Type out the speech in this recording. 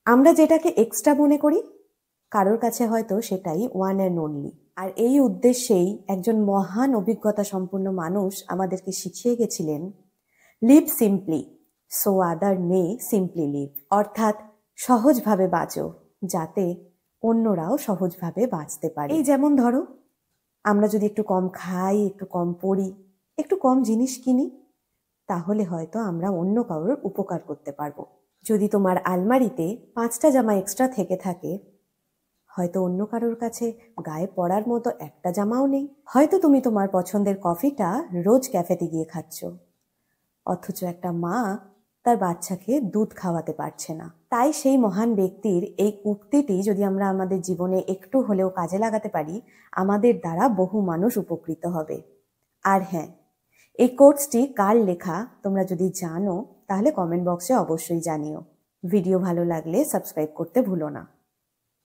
আমরা যেটাকে এক্সট্রা মনে করি কারোর কাছে হয়তো সেটাই ওয়ান অ্যান্ড অনলি। আর এই উদ্দেশ্যেই একজন মহান অভিজ্ঞতা সম্পন্ন মানুষ আমাদেরকে শিখিয়ে গেছিলেন, লিভ সিম্পলি সো আদার মে সিম্পলি লিভ। অর্থাৎ সহজভাবে বাঁচো যাতে অন্যরাও সহজভাবে বাঁচতে পারে। এই যেমন ধরো, আমরা যদি একটু কম খাই, একটু কম পড়ি, একটু কম জিনিস কিনি, তাহলে হয়তো আমরা অন্য কারোর উপকার করতে পারবো। যদি তোমার আলমারিতে 5টা জামা এক্সট্রা থেকে থাকে, হয়তো অন্য কারোর কাছে গায়ে পরার মতো একটা জামাও নেই। হয়তো তুমি তোমার পছন্দের কফিটা রোজ ক্যাফেতে গিয়ে খাচ্ছ, অথচ একটা মা তার বাচ্চাকে দুধ খাওয়াতে পারছে না। তাই সেই মহান ব্যক্তির এই উক্তিটি যদি আমরা আমাদের জীবনে একটু হলেও কাজে লাগাতে পারি, আমাদের দ্বারা বহু মানুষ উপকৃত হবে। আর হ্যাঁ, এই কোটসটি কার লেখা তোমরা যদি জানো তাহলে কমেন্ট বক্সে অবশ্যই জানিও। ভিডিও ভালো লাগলে সাবস্ক্রাইব করতে ভুলো না।